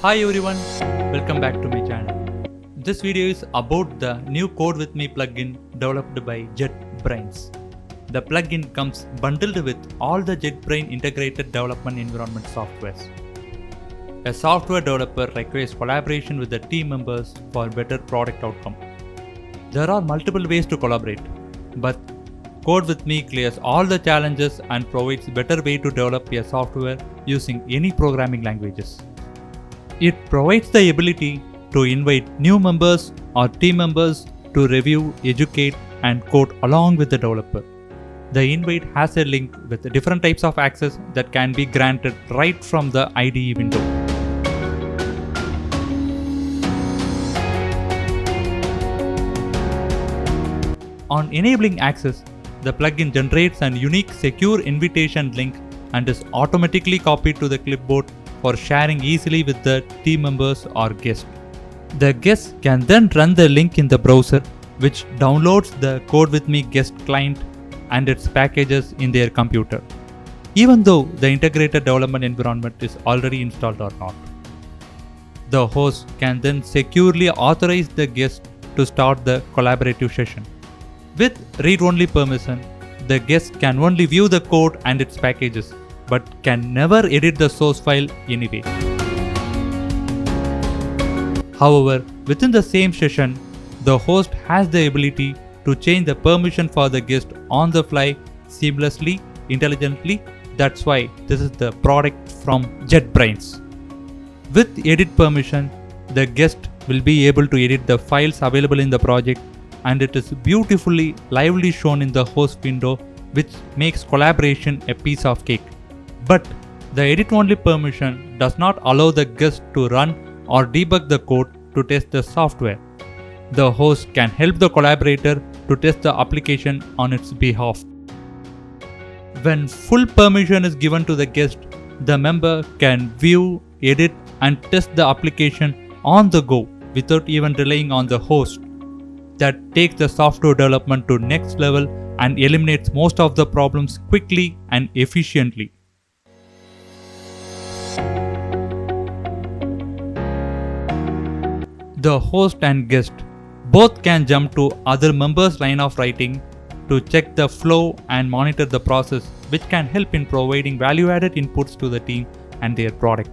Hi everyone, welcome back to my channel. This video is about the new Code With Me plugin developed by JetBrains. The plugin comes bundled with all the JetBrains integrated development environment softwares. A software developer requires collaboration with the team members for better product outcome. There are multiple ways to collaborate, but Code With Me clears all the challenges and provides better way to develop a software using any programming languages. It provides the ability to invite new members or team members to review, educate, and code along with the developer. The invite has a link with different types of access that can be granted right from the IDE window. On enabling access, the plugin generates an unique secure invitation link and is automatically copied to the clipboard for sharing easily with the team members or guests. The guests can then run the link in the browser, which downloads the Code With Me guest client and its packages in their computer, even though the integrated development environment is already installed or not. The host can then securely authorize the guest to start the collaborative session. With read-only permission, the guest can only view the code and its packages, but can never edit the source file anyway. However, within the same session, the host has the ability to change the permission for the guest on the fly seamlessly, intelligently. That's why this is the product from JetBrains. With edit permission, the guest will be able to edit the files available in the project, and it is beautifully lively shown in the host window, which makes collaboration a piece of cake. But the edit-only permission does not allow the guest to run or debug the code to test the software. The host can help the collaborator to test the application on its behalf. When full permission is given to the guest, the member can view, edit, and test the application on the go without even relying on the host. That takes the software development to next level and eliminates most of the problems quickly and efficiently. The host and guest both can jump to other members' line of writing to check the flow and monitor the process, which can help in providing value-added inputs to the team and their product.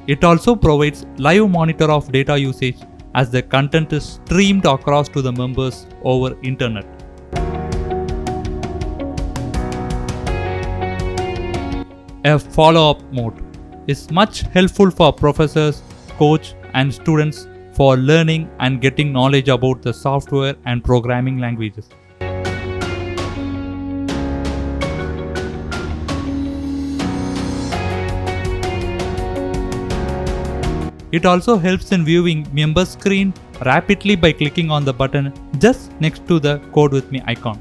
It also provides live monitor of data usage as the content is streamed across to the members over internet. A follow-up mode is much helpful for professors, coach, and students for learning and getting knowledge about the software and programming languages. It also helps in viewing member screen rapidly by clicking on the button just next to the Code With Me icon.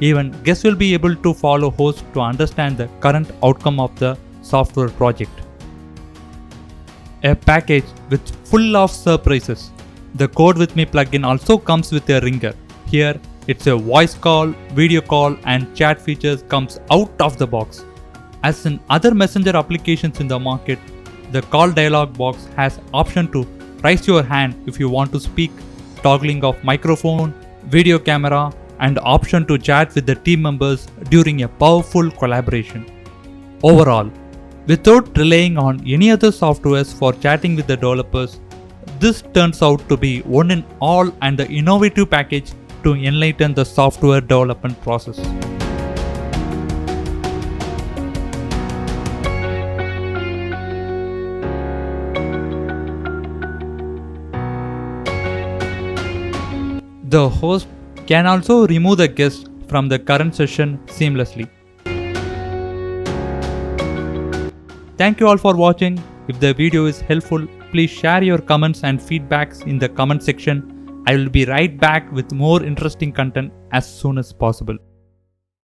Even guests will be able to follow host to understand the current outcome of the software project. A package with full of surprises. The Code With Me plugin also comes with a ringer. Here, it's a voice call, video call, and chat features comes out of the box. As in other messenger applications in the market, the call dialog box has option to raise your hand if you want to speak, toggling of microphone, video camera, and option to chat with the team members during a powerful collaboration. Overall, without relying on any other softwares for chatting with the developers, this turns out to be one in all and the innovative package to enlighten the software development process. The host can also remove the guest from the current session seamlessly. Thank you all for watching. If the video is helpful, please share your comments and feedbacks in the comment section. I will be right back with more interesting content as soon as possible.